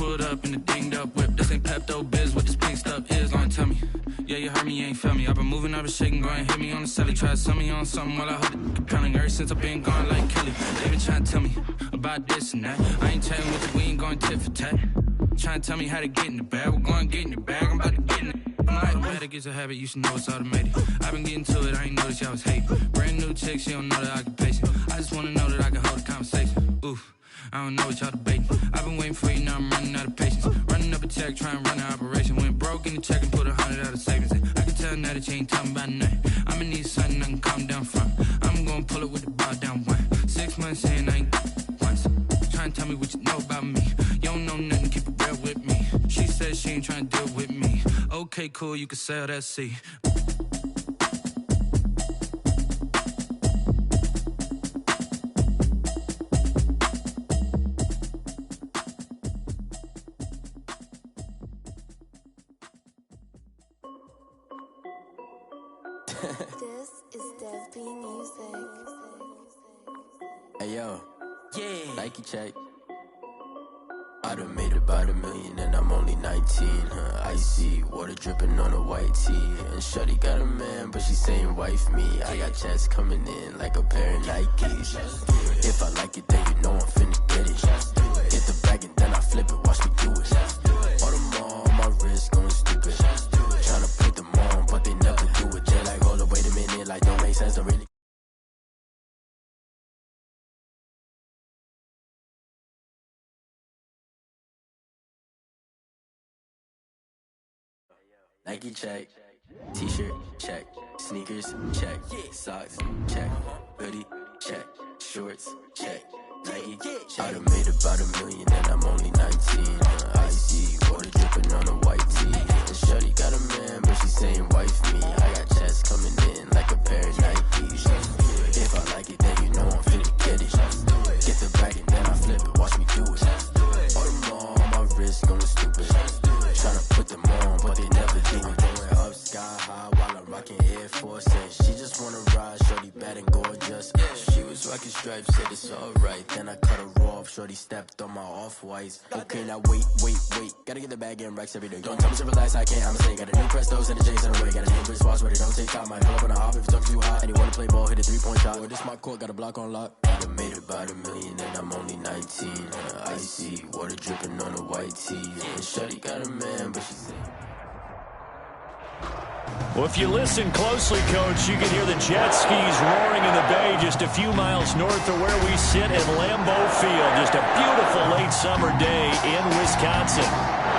pulled up in the dinged up whip. This ain't Pepto-Biz, what this pink stuff is. Gonna tell me, yeah, you heard me, you ain't felt me. I've been moving, I've been shaking, go and hit me on the celly. Try to sell me on something while I hold it compelling. Ever since I've been gone like Kelly, they been trying to tell me about this and that. I ain't chatting with you, we ain't going tit for tat. Trying to tell me how to get in the bag, we're going to get in the bag, I'm about to get in it. I'm like, automatic is a habit, you should know it's automated. I've been getting to it, I ain't noticed y'all was hating. Brand new chick, she don't know that I can pace it. I just wanna know that I can hold a conversation. Oof, I don't know what y'all debating. I've been waiting for you, now I'm running out of patience. Running up a check, trying to run an operation. Went broke in the check and put 100 out of savings in. I can tell now that you ain't talking about nothing. I'ma need something I can calm down from. I'm gonna pull it with the bar down one. 6 months in, I ain't once. Trying to tell me what you know about me. You don't know nothing, keep it real with me. She said she ain't trying to deal with me. Okay, cool, you can sell that C. This is Dev B Music. Hey yo, yeah, Nike check. I done made about $1 million and I'm only 19. Icy water dripping on a white tee. And shorty got a man, but she saying wife me. I got checks coming in like a pair of Nikes. If I like it, then you know I'm finna get it. Get the bag and then I flip it, watch me do it. Audemars on my wrist, going stupid. Tryna put them on, but they never do it. They're like, hold up, wait a minute, like don't make sense, don't really. Nike check, t-shirt check, sneakers check, socks check, hoodie check, shorts check, Nike. I done made about $1 million and I'm only 19. Icy water dripping on a white tee. And shorty got a man, but she saying wife me. I got checks coming in like a pair of Nikes. If I like it, then you know I'm finna get it. Get the bag and then I flip it, watch me do it. Audemars on my wrist, going stupid. Tryna put them on, but they never do it. Going up sky high while I'm rocking Air Force. And she just wanna ride, shorty bad and gorgeous. She was rocking stripes, said it's alright. Then I cut her off, shorty stepped on my off-whites. Okay, now wait. Gotta get the bag and racks every day. Don't tell me to relax, I can't, I'ma say. Got a new Prestos and a J's in the way. Got a new British watch, but it don't take time. Might pull up on a hop if it's up too hot. And you wanna play ball, hit a 3-point shot. Or this my court, got a block on lock. I done made about $1 million and I'm only 19. Icy water dripping on a white tee. And shorty got a man, but she said. Well, if you listen closely, Coach, you can hear the jet skis roaring in the bay just a few miles north of where we sit at Lambeau Field. Just a beautiful late summer day in Wisconsin.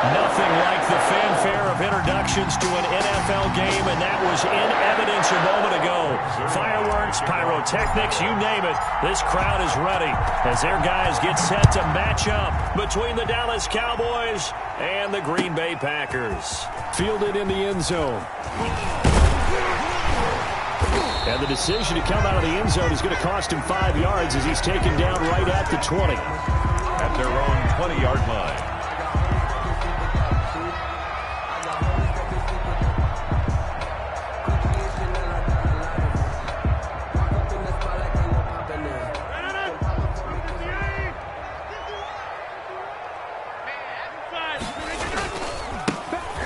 Nothing like the fanfare of introductions to an NFL game, and that was in evidence a moment ago. Fireworks, pyrotechnics, you name it. This crowd is ready as their guys get set to match up between the Dallas Cowboys and the Green Bay Packers. Fielded in the end zone. And the decision to come out of the end zone is going to cost him 5 yards as he's taken down right at the 20. At their own 20-yard line.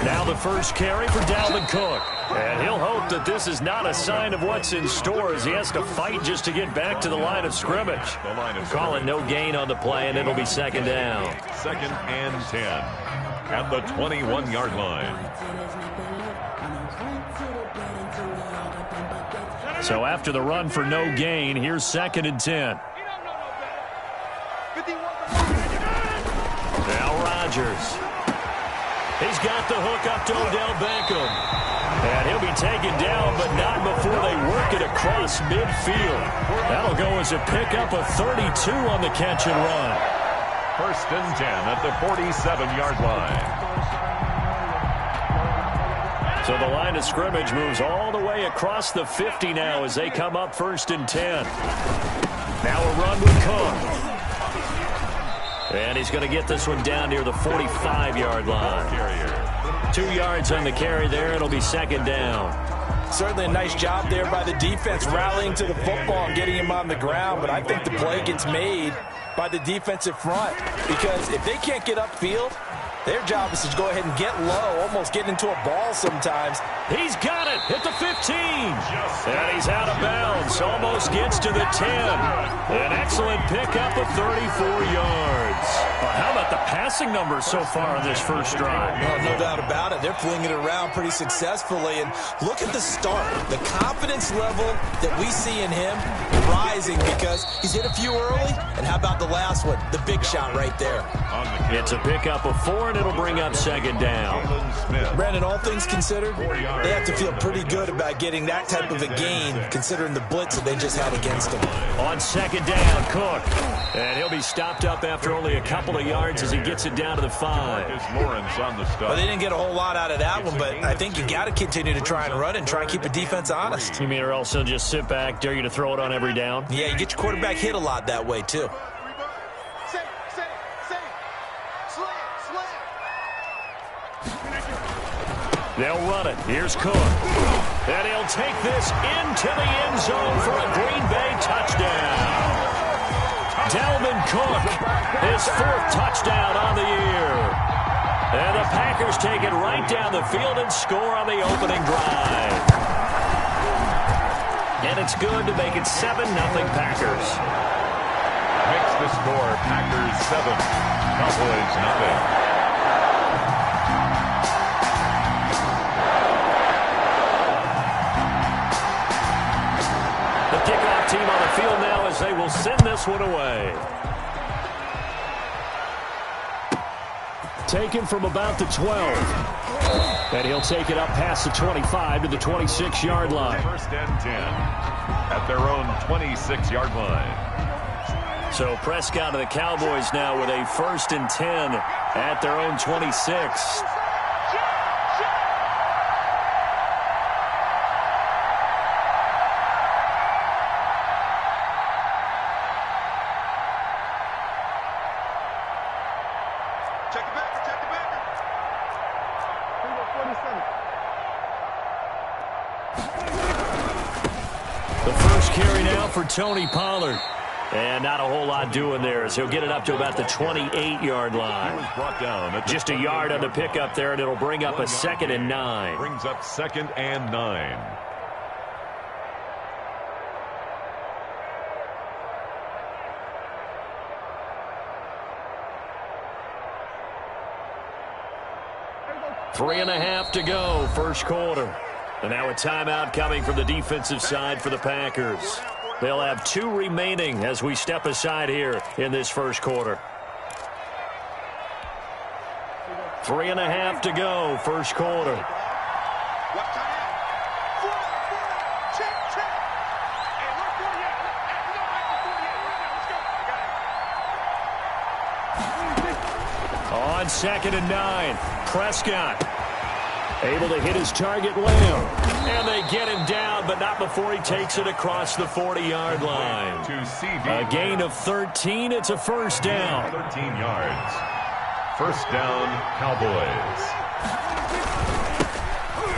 Now the first carry for Dalvin Cook. And he'll hope that this is not a sign of what's in store as he has to fight just to get back to the line of scrimmage. Calling no gain on the play, and it'll be second down. 2nd and 10 at the 21-yard line. So after the run for no gain, here's 2nd and 10. Now Rodgers. He's got the hook up to Odell Beckham. And he'll be taken down, but not before they work it across midfield. That'll go as a pickup of 32 on the catch and run. 1st and 10 at the 47-yard line. So the line of scrimmage moves all the way across the 50 now as they come up 1st and 10. Now a run with Cook. And he's going to get this one down near the 45-yard line. 2 yards on the carry there. It'll be second down. Certainly a nice job there by the defense rallying to the football and getting him on the ground, but I think the play gets made by the defensive front because if they can't get upfield, their job is to go ahead and get low, almost get into a ball sometimes. He's got it at the 15. And he's out of bounds. Almost gets to the 10. An excellent pickup of 34 yards. Well, how about the passing numbers so far on this first drive? Well, no doubt about it. They're flinging it around pretty successfully. And look at the start. The confidence level that we see in him rising because he's hit a few early. And how about the last one? The big shot right there. It's a pickup of 4, and it'll bring up second down. Brandon, all things considered, they have to feel pretty good about getting that type of a gain considering the blitz that they just had against them. On second down, Cook. And he'll be stopped up after only a couple of yards as he gets it down to the 5. Well, they didn't get a whole lot out of that one, but I think you got to continue to try and run and try and keep the defense honest. You mean or else he'll just sit back, dare you to throw it on every down? Yeah, you get your quarterback hit a lot that way, too. They'll run it. Here's Cook. And he'll take this into the end zone for a Green Bay touchdown. Dalvin Cook, his 4th touchdown on the year. And the Packers take it right down the field and score on the opening drive. And it's good to make it 7-0 Packers. Makes the score Packers 7, Cowboys 0. The kickoff team on the field now as they will send this one away. Taken from about the 12. And he'll take it up past the 25 to the 26-yard line. First and 10 at their own 26-yard line. So Prescott of the Cowboys now with a 1st and 10 at their own 26. For Tony Pollard. And not a whole lot doing there as he'll get it up to about the 28-yard line. Just a yard on the pickup there, and it'll bring up a 2nd and 9. Brings up 2nd and 9. Three and a half to go, first quarter. And now a timeout coming from the defensive side for the Packers. They'll have 2 remaining as we step aside here in this first quarter. 3 and a half to go, first quarter. On 2nd and 9, Prescott. Able to hit his target, Lamb. And they get him down, but not before he takes it across the 40-yard line. A gain of 13. It's a first down. 13 yards. First down, Cowboys.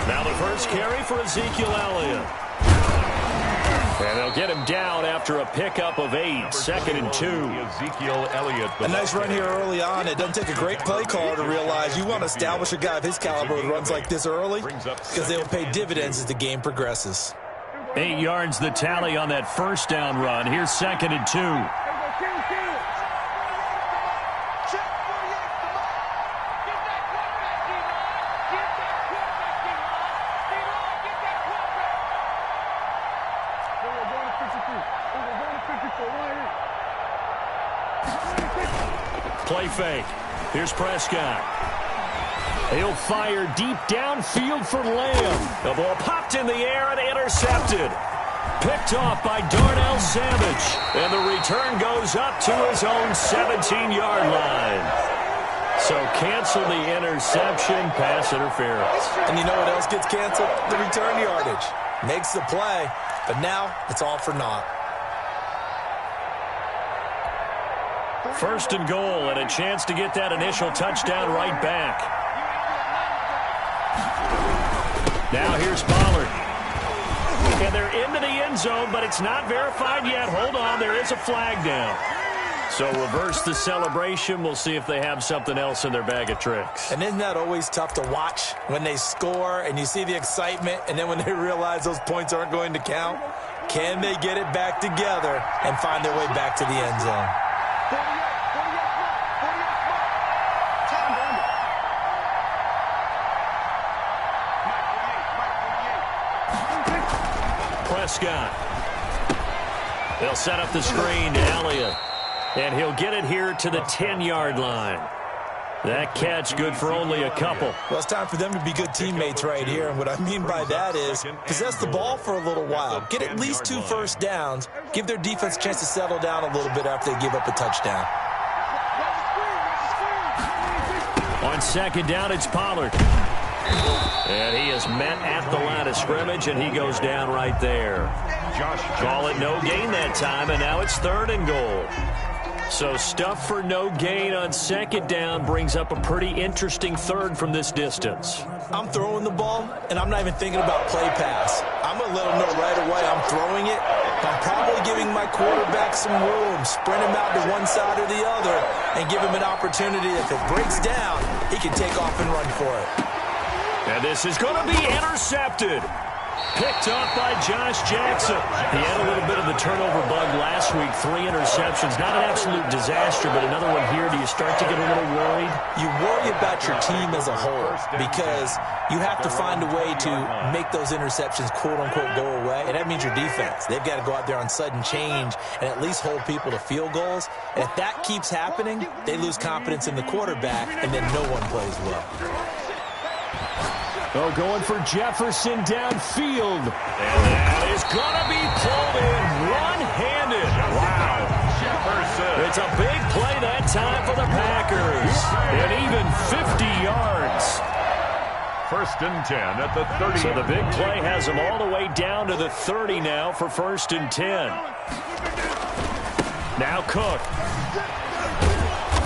Now the first carry for Ezekiel Elliott. And they'll get him down after a pickup of 8. 2nd and 2. Ezekiel Elliott. A nice run here early on. It doesn't take a great play caller to realize you want to establish a guy of his caliber with runs like this early because they'll pay dividends as the game progresses. 8 yards the tally on that first down run. Here's 2nd and 2. Play fake. Here's Prescott. He'll fire deep downfield for Lamb. The ball popped in the air and intercepted. Picked off by Darnell Savage. And the return goes up to his own 17-yard line. So cancel the interception, pass interference. And you know what else gets canceled? The return yardage. Makes the play, but now it's all for naught. First and goal, and a chance to get that initial touchdown right back. Now here's Pollard. And they're into the end zone, but it's not verified yet. Hold on, there is a flag down. So reverse the celebration. We'll see if they have something else in their bag of tricks. And isn't that always tough to watch when they score and you see the excitement, and then when they realize those points aren't going to count? Can they get it back together and find their way back to the end zone? Prescott. They'll set up the screen to Elliott. And he'll get it here to the 10-yard line. That catch good for only a couple. Well, it's time for them to be good teammates right here. And what I mean by that is possess the ball for a little while. Get at least 2 first downs. Give their defense a chance to settle down a little bit after they give up a touchdown. On second down, it's Pollard. And he is met at the line of scrimmage, and he goes down right there. Call it no gain that time, and now it's 3rd and goal. So stuff for no gain on second down brings up a pretty interesting third from this distance. I'm throwing the ball, and I'm not even thinking about play pass. I'm going to let them know right away I'm throwing it. I'm probably giving my quarterback some room, sprint him out to one side or the other, and give him an opportunity. If it breaks down, he can take off and run for it. And this is going to be intercepted. Picked up by Josh Jackson. He had a little bit of the turnover bug last week. 3 interceptions. Not an absolute disaster, but another one here. Do you start to get a little worried? You worry about your team as a whole because you have to find a way to make those interceptions, quote-unquote, go away. And that means your defense. They've got to go out there on sudden change and at least hold people to field goals. And if that keeps happening, they lose confidence in the quarterback, and then no one plays well. Oh, going for Jefferson downfield. And that is going to be pulled in one-handed. Wow. Jefferson. It's a big play that time for the Packers. And even 50 yards. 1st and 10 at the 30. So the big play has them all the way down to the 30 now for 1st and 10. Now Cook.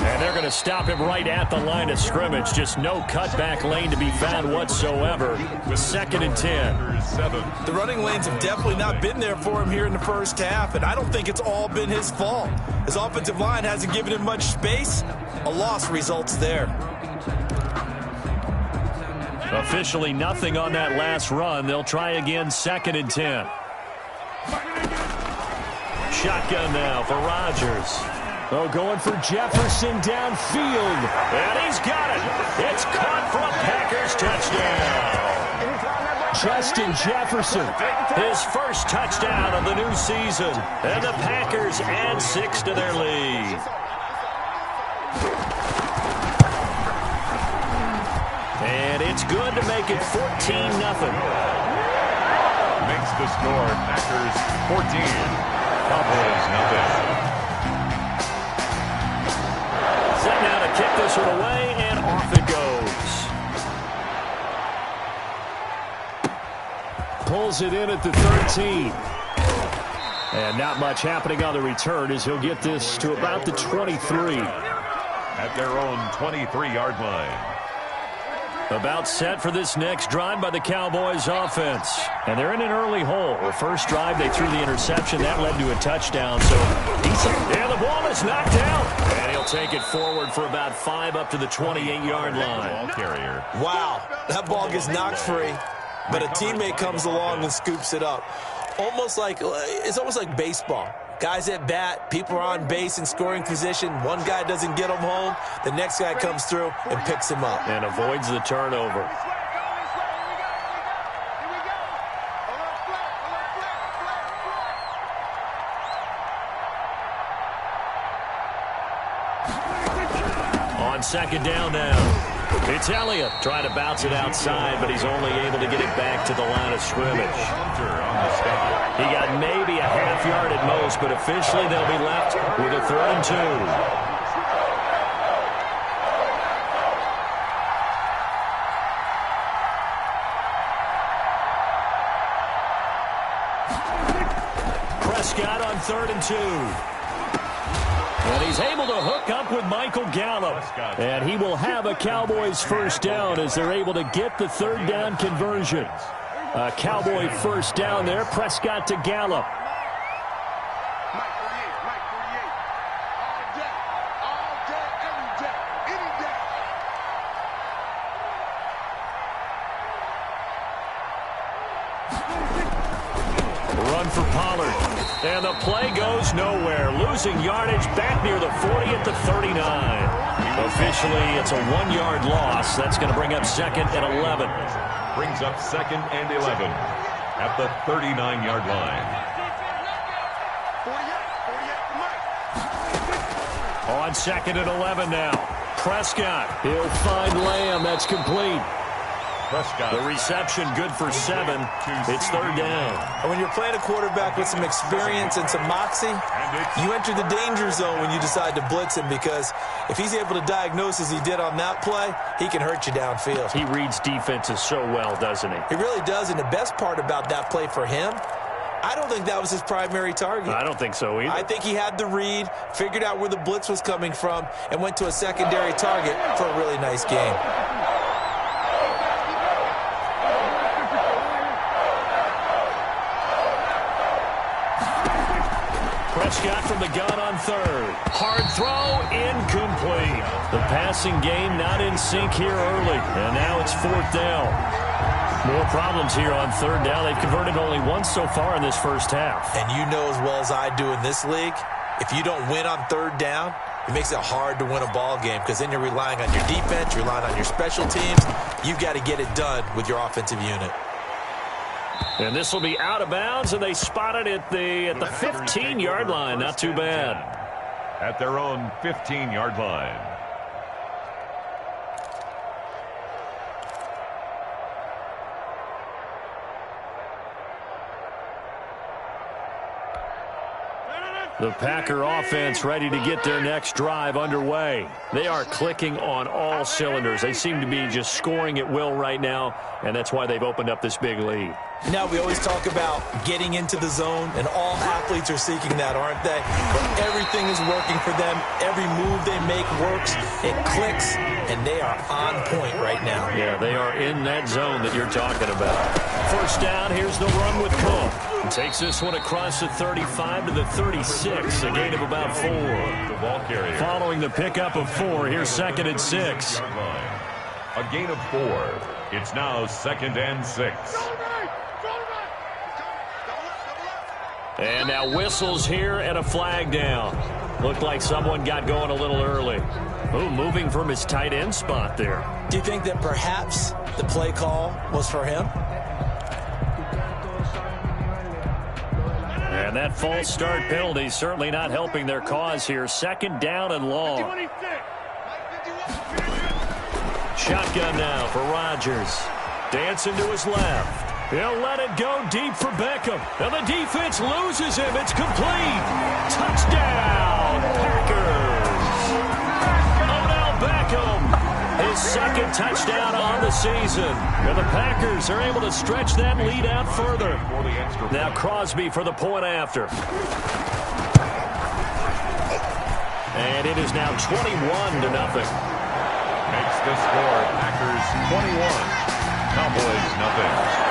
And they're going to stop him right at the line of scrimmage. Just no cutback lane to be found whatsoever. 2nd and 10. The running lanes have definitely not been there for him here in the first half, and I don't think it's all been his fault. His offensive line hasn't given him much space. A loss results there. Officially nothing on that last run. They'll try again 2nd and 10. Shotgun now for Rodgers. Oh, going for Jefferson downfield. And he's got it. It's caught for a Packers touchdown. Justin Jefferson, his first touchdown of the new season. And the Packers add 6 to their lead. And it's good to make it 14-0. Makes the score Packers 14. Cowboys nothing. Set now to kick this one away, and off it goes. Pulls it in at the 13. And not much happening on the return as he'll get this to about the 23. At their own 23-yard line. About set for this next drive by the Cowboys offense. And they're in an early hole. The first drive, they threw the interception. That led to a touchdown. So, and the ball is knocked out. And he'll take it forward for about 5 up to the 28-yard line. Ball carrier. Wow, that ball gets knocked free, but a teammate comes along and scoops it up. It's almost like baseball. Guys at bat, people are on base in scoring position. One guy doesn't get him home. The next guy comes through and picks him up. And avoids the turnover. On second down now. It's Elliott trying to bounce it outside, but he's only able to get it back to the line of scrimmage. He got maybe a half yard at most, but officially they'll be left with a 3rd and 2. Prescott on 3rd and 2. And he's able to hook up with Michael Gallup. And he will have a Cowboys first down as they're able to get the 3rd down conversion. A Cowboy first down there. Prescott to Gallup. Run for Pollard. And the play goes nowhere. Losing yardage back near the 40 at the 39. Officially, it's a 1-yard loss. That's going to bring up 2nd and 11. Brings up 2nd and 11 at the 39-yard line. On 2nd and 11 now. Prescott. He'll find Lamb. That's complete. Prescott. The reception good for 7. It's 3rd down. And when you're playing a quarterback with some experience and some moxie, you enter the danger zone when you decide to blitz him, because if he's able to diagnose as he did on that play, he can hurt you downfield. He reads defenses so well, doesn't he? He really does, and the best part about that play for him, I don't think that was his primary target. I don't think so either. I think he had the read, figured out where the blitz was coming from, and went to a secondary target for a really nice game. Prescott from the gun on 3rd. Hard throw, incomplete. The passing game not in sync here early, and now it's 4th down. More problems here on 3rd down. They've converted only once so far in this first half. And you know as well as I do in this league, if you don't win on 3rd down, it makes it hard to win a ball game, because then you're relying on your defense, you're relying on your special teams. You've got to get it done with your offensive unit. And this will be out of bounds, and they spot it at the 15-yard line. Not too bad. At their own 15-yard line. The Packer offense ready to get their next drive underway. They are clicking on all cylinders. They seem to be just scoring at will right now, and that's why they've opened up this big lead. Now, we always talk about getting into the zone, and all athletes are seeking that, aren't they? But everything is working for them. Every move they make works. It clicks, and they are on point right now. Yeah, they are in that zone that you're talking about. First down, here's the run with Cook. Takes this one across the 35 to the 36, a gain of about 4. The ball carrier. Following the pickup of 4, here's 2nd and 6. A gain of 4. It's now 2nd and 6. And now whistles here and a flag down. Looked like someone got going a little early. Ooh, moving from his tight end spot there. Do you think that perhaps the play call was for him? And that false start penalty certainly not helping their cause here. 2nd down and long. Shotgun now for Rodgers. Dancing to his left. He'll let it go deep for Beckham. And the defense loses him. It's complete. Touchdown, Packers. Odell Beckham, his 2nd touchdown on the season. And the Packers are able to stretch that lead out further. Now Crosby for the point after. And it is now 21-0. Makes the score Packers 21, Cowboys nothing.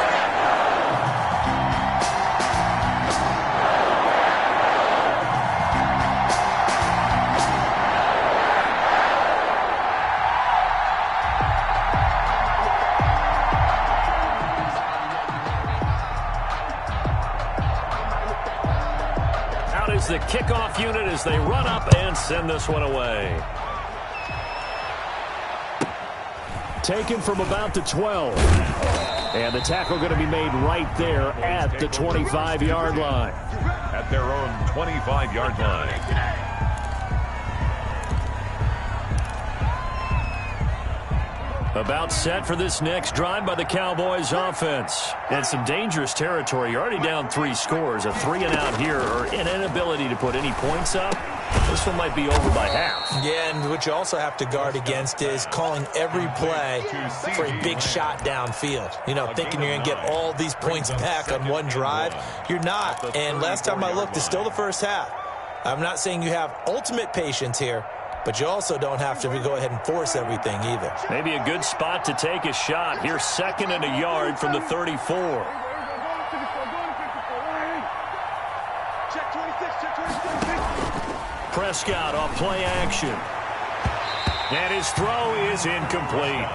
The kickoff unit as they run up and send this one away. Taken from about the 12. And the tackle going to be made right there at the 25-yard line. At their own 25-yard line. About set for this next drive by the Cowboys offense. And some dangerous territory. You're already down 3 scores. A 3-and-out here, or an inability to put any points up. This one might be over by half. Yeah, and what you also have to guard against is calling every play for a big shot downfield. You know, thinking you're going to get all these points back on one drive. You're not. And last time I looked, it's still the first half. I'm not saying you have ultimate patience here, but you also don't have to go ahead and force everything either. Maybe a good spot to take a shot. Here's 2nd and a yard from the 34. Prescott off play action. And his throw is incomplete.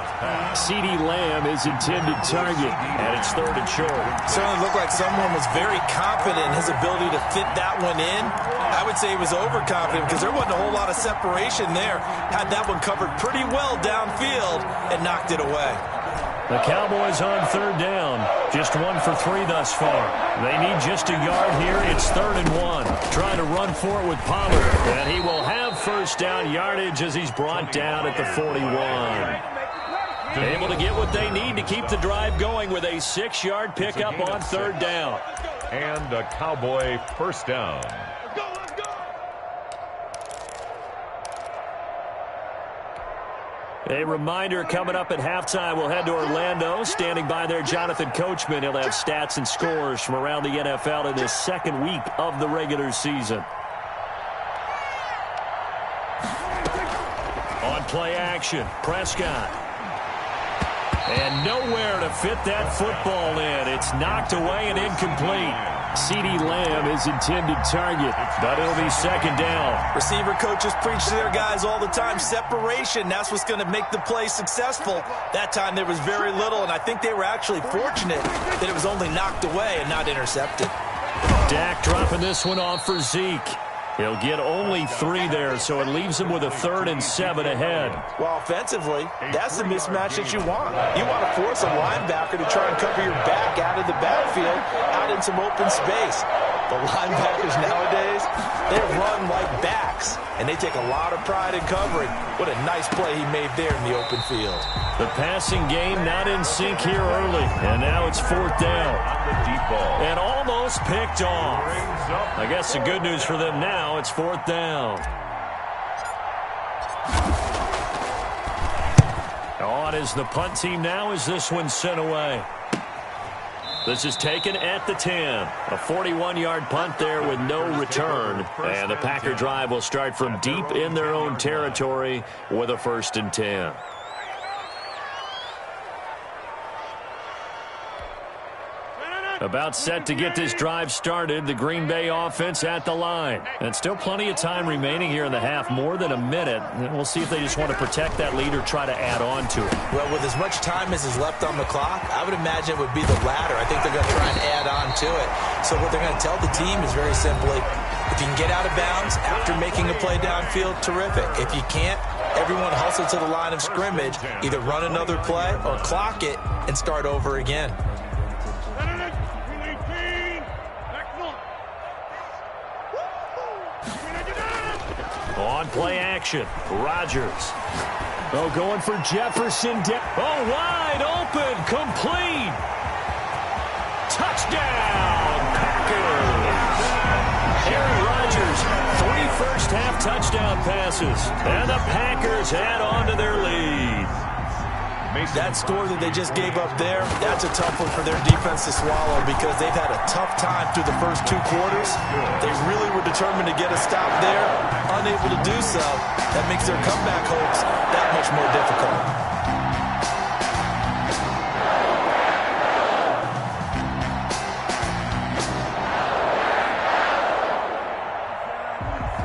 CeeDee Lamb is intended target, and it's 3rd and short. Certainly looked like someone was very confident in his ability to fit that one in. I would say he was overconfident because there wasn't a whole lot of separation there. Had that one covered pretty well downfield and knocked it away. The Cowboys on 3rd down. Just 1 for 3 thus far. They need just a yard here. It's 3rd and 1. Trying to run for it with Pollard. And he will have 1st down yardage as he's brought down at the 41. Able to get what they need to keep the drive going with a 6-yard pickup on 3rd down. And a Cowboy 1st down. A reminder coming up at halftime, we'll head to Orlando. Standing by there, Jonathan Coachman. He'll have stats and scores from around the NFL in this 2nd week of the regular season. On play action, Prescott. And nowhere to fit that football in. It's knocked away and incomplete. CeeDee Lamb is intended target, but it'll be 2nd down. Receiver coaches preach to their guys all the time. Separation, that's what's going to make the play successful. That time there was very little, and I think they were actually fortunate that it was only knocked away and not intercepted. Dak dropping this one off for Zeke. He'll get only 3 there, so it leaves him with a 3rd and 7 ahead. Well, offensively, that's the mismatch that you want. You want to force a linebacker to try and cover your back out of the backfield, out in some open space. The linebackers nowadays, they run like backs, and they take a lot of pride in covering. What a nice play he made there in the open field. The passing game not in sync here early, and now it's 4th down. And almost picked off. I guess the good news for them now, it's 4th down. On is the punt team now as this one's sent away. This is taken at the 10. A 41-yard punt there with no return. And the Packer drive will start from deep in their own territory with a 1st and 10. About set to get this drive started, the Green Bay offense at the line. And still plenty of time remaining here in the half, more than a minute. And we'll see if they just want to protect that lead or try to add on to it. Well, with as much time as is left on the clock, I would imagine it would be the latter. I think they're going to try and add on to it. So what they're going to tell the team is very simply, if you can get out of bounds after making a play downfield, terrific. If you can't, everyone hustle to the line of scrimmage, either run another play or clock it and start over again. On play action, Rodgers. Oh, going for Jefferson. Oh, wide open, complete. Touchdown, Packers. Aaron Rodgers, 3 first-half touchdown passes. And the Packers add on to their lead. That score that they just gave up there, that's a tough one for their defense to swallow because they've had a tough time through the first 2 quarters. They really were determined to get a stop there, unable to do so. That makes their comeback hopes that much more difficult.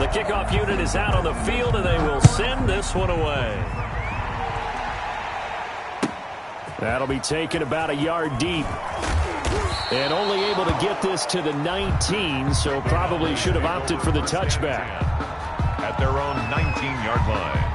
The kickoff unit is out on the field, and they will send this one away. That'll be taken about a yard deep. And only able to get this to the 19, so probably should have opted for the touchback. At their own 19-yard line.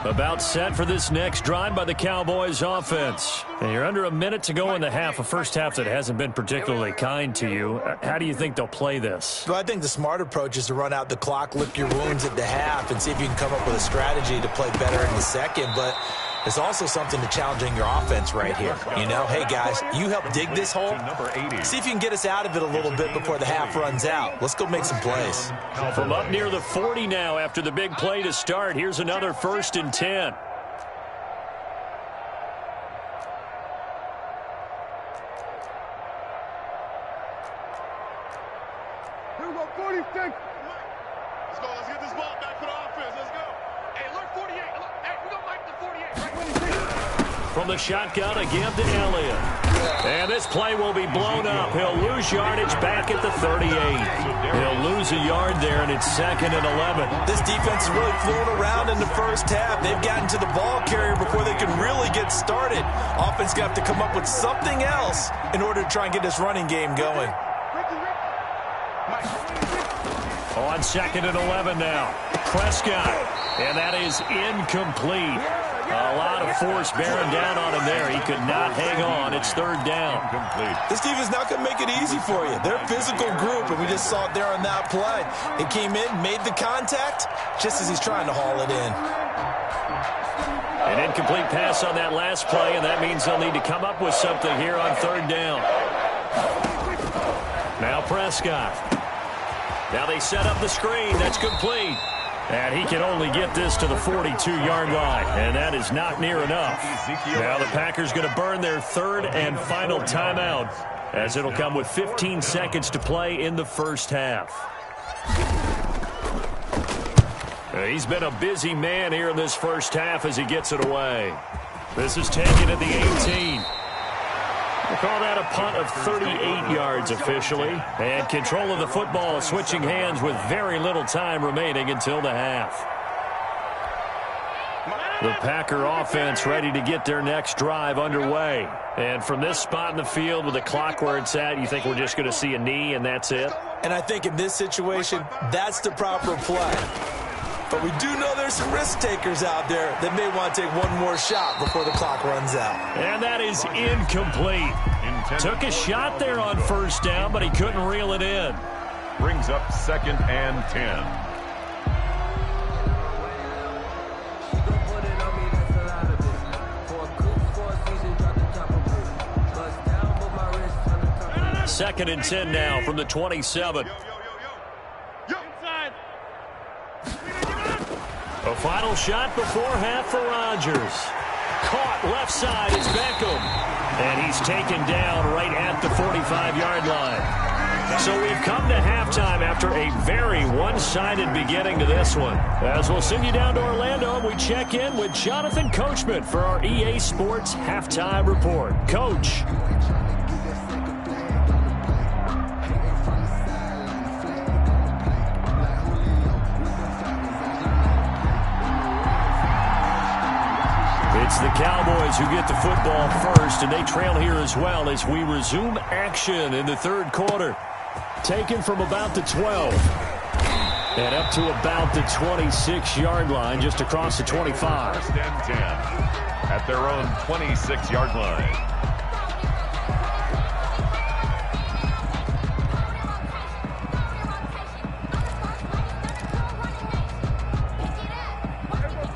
About set for this next drive by the Cowboys offense. And you're under a minute to go in the half, a first half that hasn't been particularly kind to you. How do you think they'll play this? Well, I think the smart approach is to run out the clock, lick your wounds at the half, and see if you can come up with a strategy to play better in the second. But there's also something to challenging your offense right here. You know, hey, guys, you help dig this hole. See if you can get us out of it a little bit before the half runs out. Let's go make some plays. From up near the 40 now after the big play to start, here's another 1st and 10. Here we go, 46. Let's go, let's from the shotgun again to Elliott. And this play will be blown up. He'll lose yardage back at the 38. He'll lose a yard there, and it's 2nd and 11. This defense is really flown around in the first half. They've gotten to the ball carrier before they can really get started. Offense got to come up with something else in order to try and get this running game going. On 2nd and 11 now. Prescott. And that is incomplete. A lot of force bearing down on him there. He could not hang on. It's 3rd down. This defense is not going to make it easy for you. They're a physical group, and we just saw it there on that play. It came in, made the contact, just as he's trying to haul it in. An incomplete pass on that last play, and that means they'll need to come up with something here on 3rd down. Now Prescott. Now they set up the screen. That's complete. And he can only get this to the 42-yard line, and that is not near enough. Now the Packers going to burn their 3rd and final timeout, as it'll come with 15 seconds to play in the first half. He's been a busy man here in this first half as he gets it away. This is taken at the 18. We'll call that a punt of 38 yards officially. And control of the football switching hands with very little time remaining until the half. The Packer offense ready to get their next drive underway. And from this spot in the field with the clock where it's at, you think we're just going to see a knee and that's it? And I think in this situation, that's the proper play. But we do know there's some risk takers out there that may want to take one more shot before the clock runs out. And that is incomplete. Took a shot there on 1st down, but he couldn't reel it in. Brings up 2nd and 10. Second and 10 now from the 27. A final shot before half for Rodgers. Caught left side, it's Beckham. And he's taken down right at the 45-yard line. So we've come to halftime after a very one-sided beginning to this one. As we'll send you down to Orlando, we check in with Jonathan Coachman for our EA Sports Halftime Report. Coach. It's the Cowboys who get the football first, and they trail here as well as we resume action in the 3rd quarter. Taken from about the 12 and up to about the 26-yard line, just across the 25. 1st and 10 at their own 26-yard line.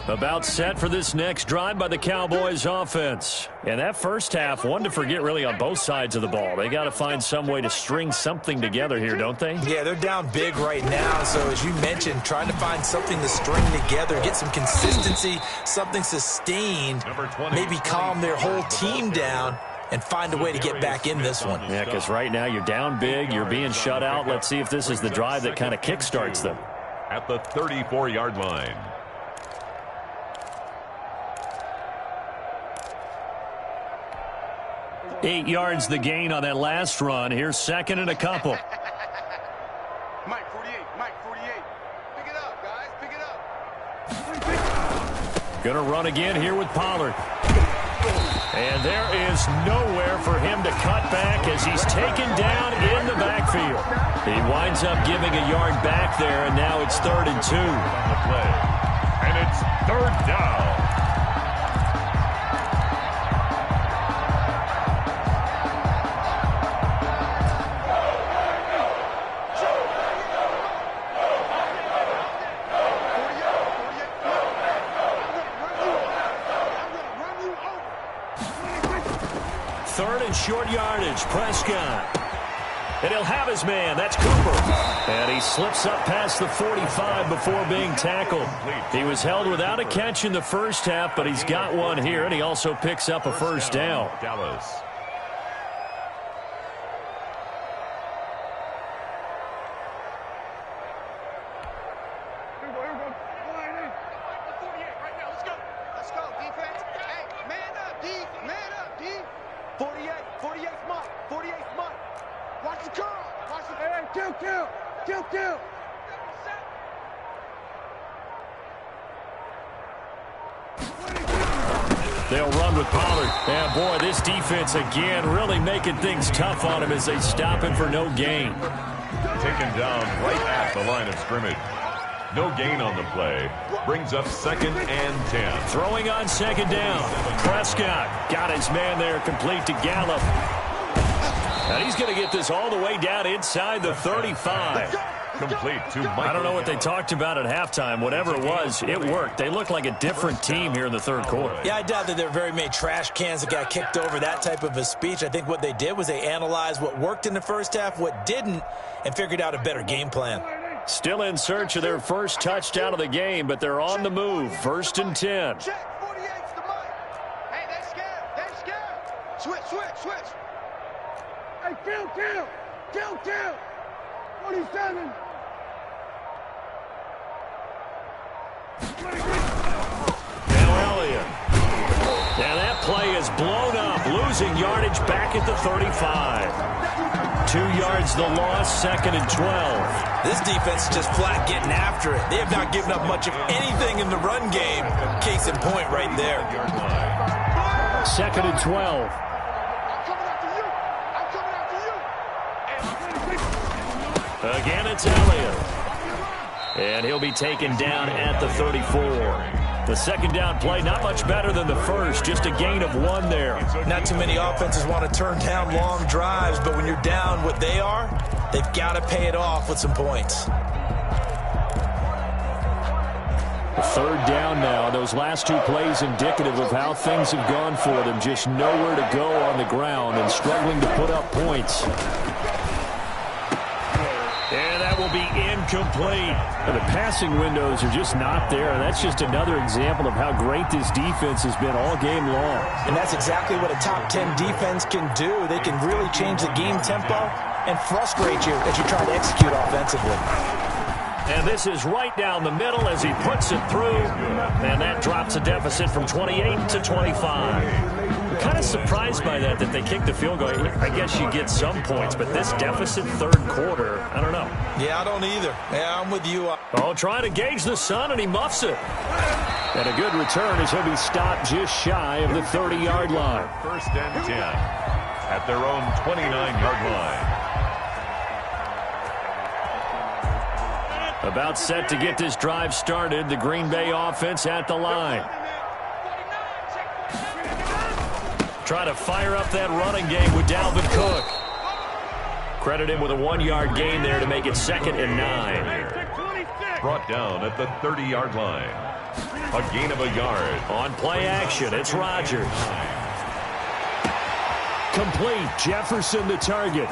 About set for this next drive by the Cowboys offense. And that first half, one to forget really on both sides of the ball. They got to find some way to string something together here, don't they? Yeah, they're down big right now. So as you mentioned, trying to find something to string together, get some consistency, something sustained, maybe calm their whole team down and find a way to get back in this one. Yeah, because right now you're down big, you're being shut out. Let's see if this is the drive that kind of kickstarts them. At the 34-yard line. 8 yards the gain on that last run. Here's 2nd and a couple. Mike 48, Mike 48. Pick it up, guys, pick it up. Gonna run again here with Pollard. And there is nowhere for him to cut back as he's taken down in the backfield. He winds up giving a yard back there, and now it's 3rd and 2. On the play. And it's 3rd down. Short yardage, Prescott. And he'll have his man. That's Cooper. And he slips up past the 45 before being tackled. He was held without a catch in the first half, but he's got one here, and he also picks up a first down. Dallas. Let's go, defense. Hey, man up, defense. Watch the curl. Watch the kill. They'll run with Pollard. And, boy, this defense, again, really making things tough on him as they stop him for no gain. Taken down right at the line of scrimmage. No gain on the play. Brings up 2nd and 10. Throwing on 2nd down. Prescott got his man there, complete to Gallup. And he's going to get this all the way down inside the 35. Complete to Michael. I don't know what they talked about at halftime. Whatever it was, it worked. They look like a different team here in the third quarter. Yeah, I doubt that there are very many trash cans that got kicked over, that type of a speech. I think what they did was they analyzed what worked in the first half, what didn't, and figured out a better game plan. Still in search of their first touchdown of the game, but they're on the move. 1st and 10. Check. 48's the mic. Hey, they scared. Switch. Hey, kill. 47. Now Elliott. Now that play is blown up, losing yardage back at the 35. 2 yards the loss, 2nd and 12. This defense is just flat getting after it. They have not given up much of anything in the run game. Case in point right there. 2nd and 12. Again, it's Elliott. And he'll be taken down at the 34. The 2nd down play, not much better than the first, just a gain of 1 there. Not too many offenses want to turn down long drives, but when you're down what they are, they've got to pay it off with some points. 3rd down now. Those last 2 plays indicative of how things have gone for them. Just nowhere to go on the ground and struggling to put up points. And that will be incomplete. And the passing windows are just not there. And that's just another example of how great this defense has been all game long. And that's exactly what a top 10 defense can do. They can really change the game tempo and frustrate you as you try to execute offensively. And this is right down the middle as he puts it through. And that drops a deficit from 28 to 25. Kind of surprised by that they kicked the field goal. I guess you get some points, but this deficit 3rd quarter, I don't know. Yeah, I don't either. Yeah, I'm with you. Oh, trying to gauge the sun, and he muffs it. And a good return as he'll be stopped just shy of the 30-yard line. 1st and 10 at their own 29-yard line. About set to get this drive started. The Green Bay offense at the line. Try to fire up that running game with Dalvin Cook. Credit him with a 1-yard gain there to make it 2nd and 9. Brought down at the 30-yard line. A gain of a yard. On play action, it's Rodgers. Complete. Jefferson the target.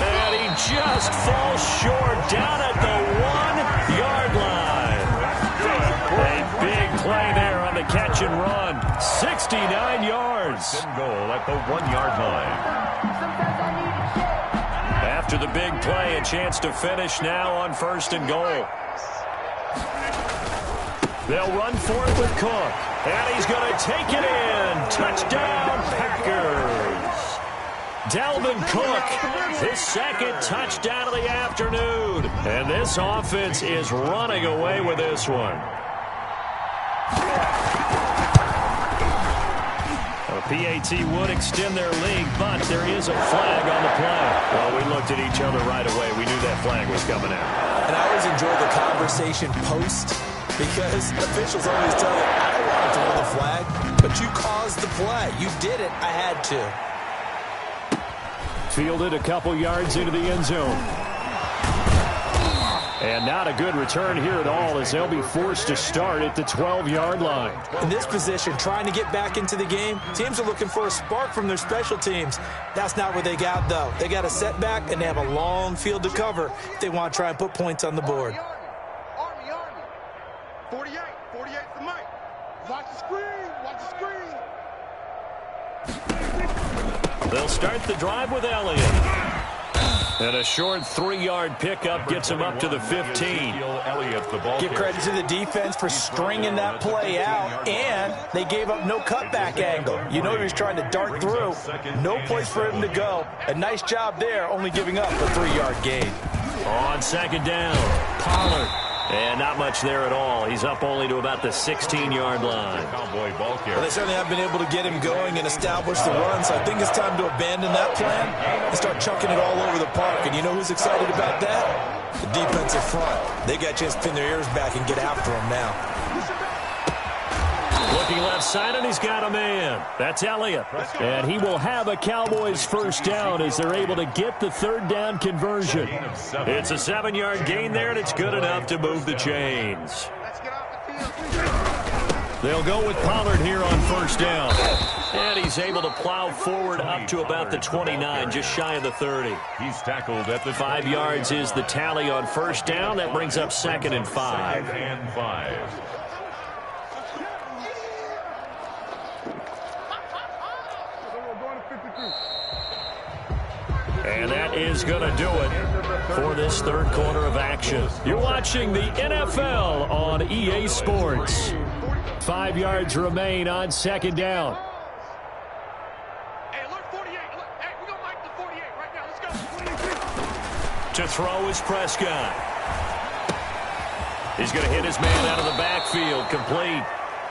And he just falls short down at the 1-yard line. A big play there on the catch and run. 69 yards. Goal at the 1-yard line. After the big play, a chance to finish now on 1st and goal. They'll run for it with Cook. And he's going to take it in. Touchdown, Packers. Dalvin Cook, his 2nd touchdown of the afternoon. And this offense is running away with this one. PAT would extend their lead, but there is a flag on the play. Well, we looked at each other right away. We knew that flag was coming out. And I always enjoy the conversation post because officials always tell you, I don't want to throw the flag, but you caused the play. You did it. I had to. Fielded a couple yards into the end zone. And not a good return here at all as they'll be forced to start at the 12-yard line. In this position, trying to get back into the game, teams are looking for a spark from their special teams. That's not what they got, though. They got a setback, and they have a long field to cover if they want to try and put points on the board. Army. 48's the mic. Watch the screen. They'll start the drive with Elliott. And a short 3-yard pickup gets him up to the 15. Give credit to the defense for stringing that play out, and they gave up no cutback angle. You know he was trying to dart through. No place for him to go. A nice job there, only giving up a 3-yard gain. On second down, Pollard. And not much there at all. He's up only to about the 16-yard line. Well, they certainly have been able to get him going and establish the run, so I think it's time to abandon that plan and start chucking it all over the park. And you know who's excited about that? The defensive front. They got a chance to pin their ears back and get after him now. Looking left side, and he's got a man. That's Elliott. And he will have a Cowboys first down as they're able to get the third down conversion. It's a 7-yard gain there, and it's good enough to move the chains. They'll go with Pollard here on first down. And he's able to plow forward up to about the 29, just shy of the 30. He's tackled at the 5 yards is the tally on first down. That brings up 2nd and 5. Second and 5. And that is going to do it for this third quarter of action. You're watching the NFL on EA Sports. 5 yards remain on second down. Hey, alert 48. Hey, we're going to like the 48 right now. Let's go. To throw is Prescott. He's going to hit his man out of the backfield. Complete.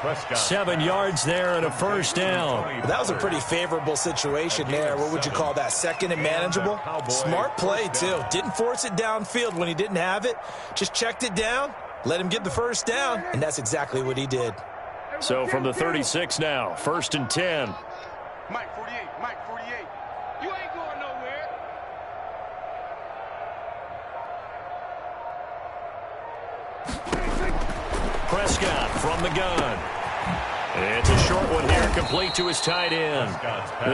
Prescott. 7 yards there and a first down. That was a pretty favorable situation there. What would you call that? Second and manageable? Smart play, too. Didn't force it downfield when he didn't have it. Just checked it down, let him get the first down, and that's exactly what he did. So from the 36 now, 1st and 10. Mike 48. Mike 48. You ain't going nowhere. Prescott from the gun. It's a short one here, complete to his tight end.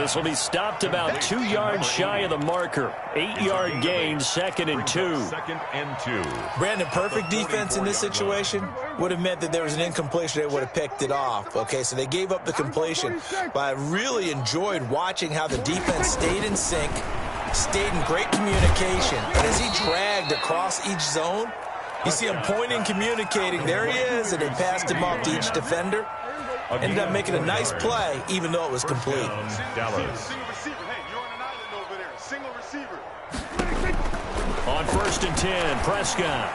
This will be stopped about 2 yards shy of the marker. 8-yard gain, 2nd and 2. 2nd and 2. Brandon, perfect defense in this situation would have meant that there was an incompletion. They would have picked it off. Okay, so they gave up the completion. But I really enjoyed watching how the defense stayed in sync, stayed in great communication. And as he dragged across each zone, you see him pointing, communicating. There he is, and they passed him off to each defender. Ended up making a nice play, even though it was complete. Dallas. Single receiver. Hey, you're on an island over there. Single receiver. On 1st and 10, Prescott.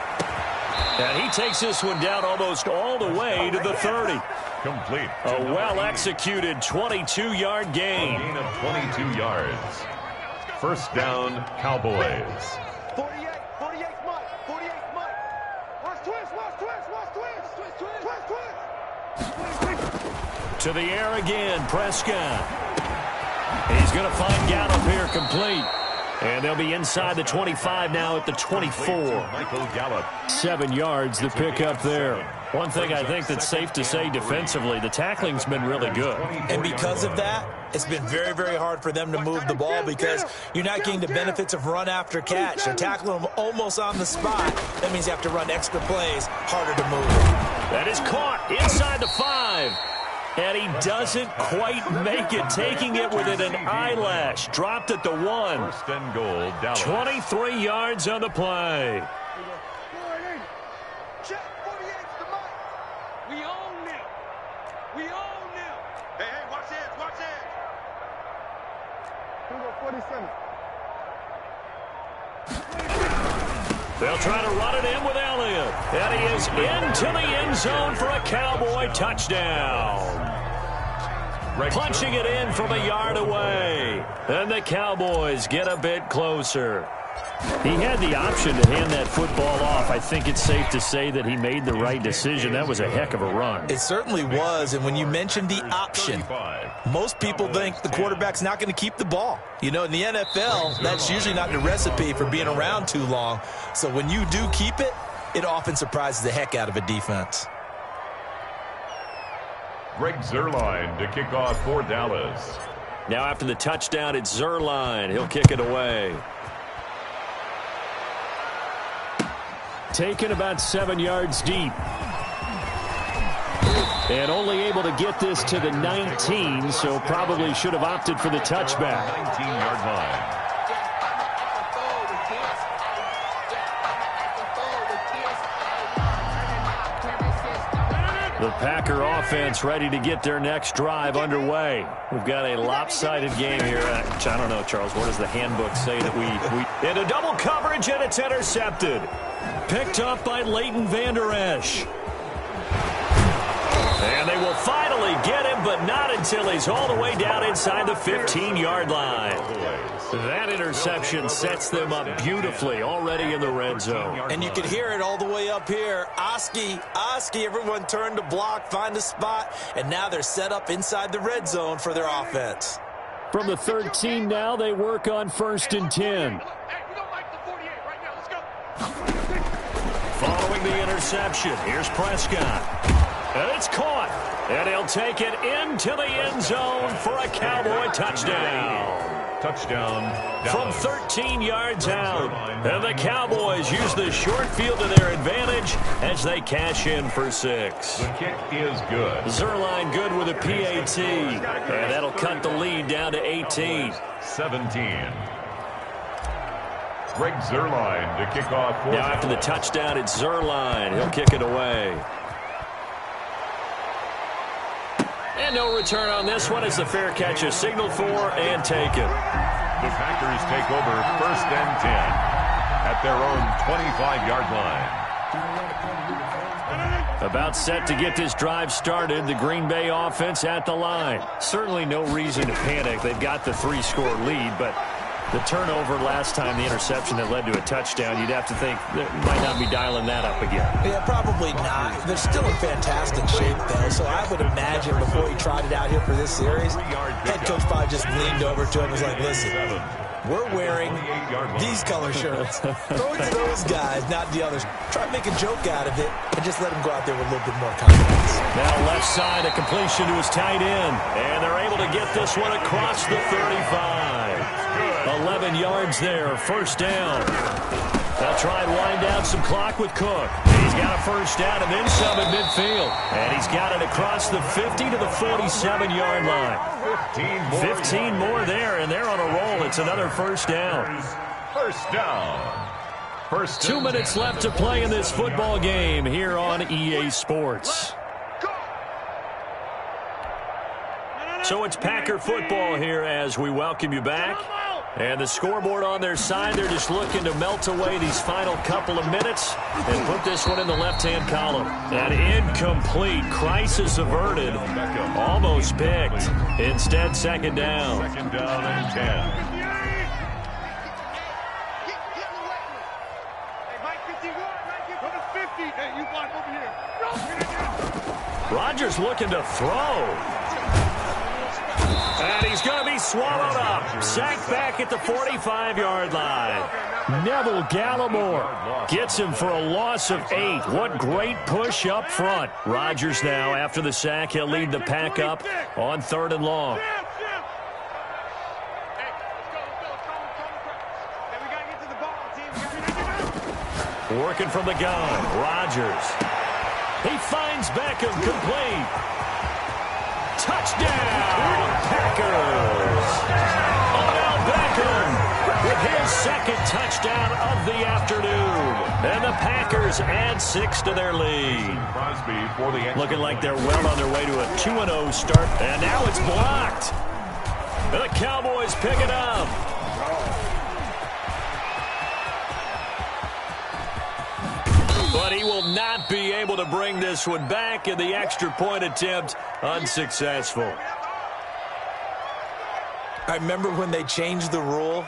And he takes this one down almost all the way to the 30. Complete. A well-executed 22-yard gain. A gain of 22 yards. First down, Cowboys. 48. 48 Mike. 48 Mike. Watch twist. Watch twist. Watch twist. Twist. Twist. Twist. Twist. To the air again, Prescott. He's going to find Gallup here, complete. And they'll be inside the 25 now at the 24. Michael Gallup. 7 yards, the pickup there. One thing I think that's safe to say defensively, the tackling's been really good. And because of that, it's been very, very hard for them to move the ball because you're not getting the benefits of run after catch. They're tackling them almost on the spot. That means you have to run extra plays, harder to move. That is caught inside the 5. And he doesn't quite make it, taking it within an eyelash. Dropped at the 1. First and goal, Dallas. 23 yards on the play. Check. 48's the Mike. We own them. We own them. Hey, hey, watch edge. Watch edge. 47. They'll try to run it in with Elliott. And he is into the end zone for a Cowboy touchdown. Punching it in from a yard away. And the Cowboys get a bit closer. He had the option to hand that football off. I think it's safe to say that he made the right decision. That was a heck of a run. It certainly was, and when you mentioned the option, most people think the quarterback's not going to keep the ball. You know, in the NFL, that's usually not the recipe for being around too long. So when you do keep it, it often surprises the heck out of a defense. Greg Zuerlein to kick off for Dallas. Now after the touchdown, it's Zuerlein. He'll kick it away. Taken about 7 yards deep. And only able to get this to the 19, so probably should have opted for the touchback. 19-yard line. The Packer offense ready to get their next drive underway. We've got a lopsided game here. I don't know, Charles, what does the handbook say that we into double coverage, and it's intercepted. Picked up by Leighton Vander Esch. And they will finally get him, but not until he's all the way down inside the 15-yard line. That interception sets them up beautifully already in the red zone. And you can hear it all the way up here. Oski, everyone turned to block, find a spot, and now they're set up inside the red zone for their offense. From the 13 now, they work on 1st and 10. Following the interception, here's Prescott. And it's caught. And he'll take it into the end zone for a Cowboy touchdown. Touchdown. From 13 yards out. And the Cowboys use the short field to their advantage as they cash in for 6. The kick is good. Zerline good with a PAT. And that'll cut the lead down to 18. 17. Greg Zerline to kick off. Now after the touchdown, it's Zerline. He'll kick it away. And no return on this one as the fair catch is signaled for and taken. The Packers take over 1st and 10 at their own 25-yard line. About set to get this drive started. The Green Bay offense at the line. Certainly no reason to panic. They've got the 3-score lead, but the turnover last time, the interception that led to a touchdown, you'd have to think they might not be dialing that up again. Yeah, probably not. They're still in fantastic shape, though, so I would imagine before he tried it out here for this series, head coach probably just leaned over to him and was like, listen, we're wearing these color shirts. Throw it to those guys, not the others. Try to make a joke out of it and just let him go out there with a little bit more confidence. Now left side, a completion to his tight end, and they're able to get this one across the 35. 11 yards there, 1st down. They'll try and wind down some clock with Cook. He's got a 1st down and then some at midfield. And he's got it across the 50 to the 47-yard line. 15 more there, and they're on a roll. It's another 1st down. 1st down. 2 minutes left to play in this football game here on EA Sports. So it's Packer football here as we welcome you back. And the scoreboard on their side, they're just looking to melt away these final couple of minutes and put this one in the left-hand column. An incomplete, crisis averted, almost picked. Instead, 2nd down. 2nd down and 10. Rodgers looking to throw. And he's going to be swallowed up. Sacked back at the 45-yard line. Neville Gallimore gets him for a loss of 8. What great push up front. Rodgers now, after the sack, he'll lead the pack up on 3rd and long. Working from the gun, Rodgers. He finds Beckham complete. Touchdown, Packers! Odell Beckham with his 2nd touchdown of the afternoon. And the Packers add 6 to their lead. Looking like they're well on their way to a 2-0 start. And now it's blocked. And the Cowboys pick it up. But he will not be able to bring this one back, and the extra point attempt unsuccessful. I remember when they changed the rule,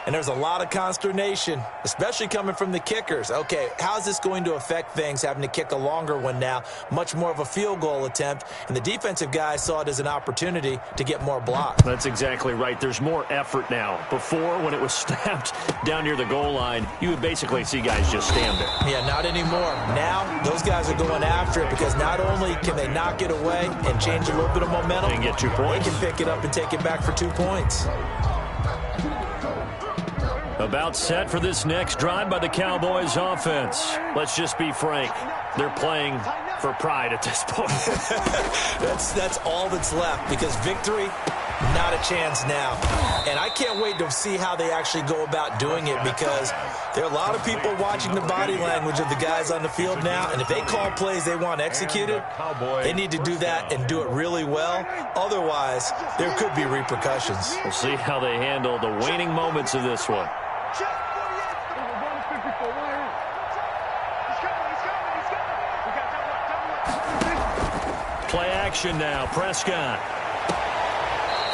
and there's a lot of consternation, especially coming from the kickers. Okay, how's this going to affect things, having to kick a longer one now, much more of a field goal attempt, and the defensive guys saw it as an opportunity to get more blocks. That's exactly right. There's more effort now. Before, when it was snapped down near the goal line, you would basically see guys just stand there. Yeah, not anymore. Now, those guys are going after it because not only can they knock it away and change a little bit of momentum, and get 2 points. They can pick it up and take it back for 2 points. About set for this next drive by the Cowboys offense. Let's just be frank. They're playing for pride at this point. That's all that's left, because victory, not a chance now. And I can't wait to see how they actually go about doing it, because there are a lot of people watching the body language of the guys on the field now, and if they call plays they want executed, they need to do that and do it really well. Otherwise, there could be repercussions. We'll see how they handle the waning moments of this one. Play action now. Prescott.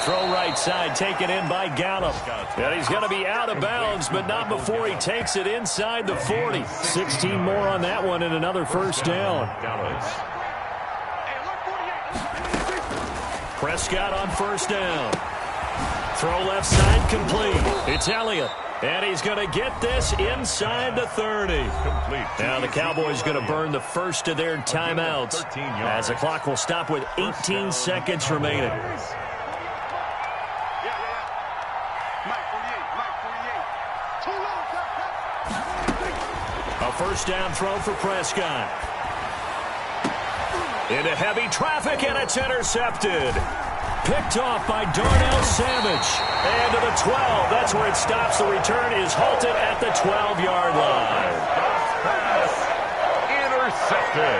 Throw right side, taken in by Gallup. And he's going to be out of bounds, but not before he takes it inside the 40. 16 more on that one and another first down. Prescott on first down. Throw left side, complete. It's Elliott. And he's going to get this inside the 30. Now the Cowboys going to burn the first of their timeouts, as the clock will stop with 18 seconds remaining. A first down throw for Prescott. Into heavy traffic, and it's intercepted. Picked off by Darnell Savage. And to the 12. That's where it stops. The return is halted at the 12-yard line. Pass intercepted.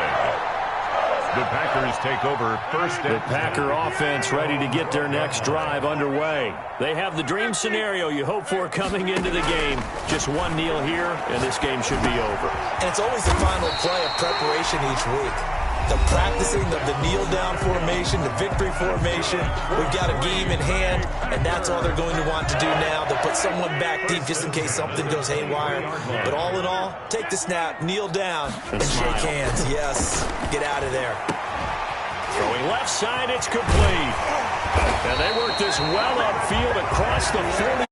The Packers take over first down. The Packer offense ready to get their next drive underway. They have the dream scenario you hope for coming into the game. Just one kneel here, and this game should be over. And it's always the final play of preparation each week. The practicing of the kneel-down formation, the victory formation. We've got a game in hand, and that's all they're going to want to do now. They'll put someone back deep just in case something goes haywire. But all in all, take the snap, kneel down, and shake hands. Yes, get out of there. Throwing left side, it's complete. And they work this well upfield across the 40.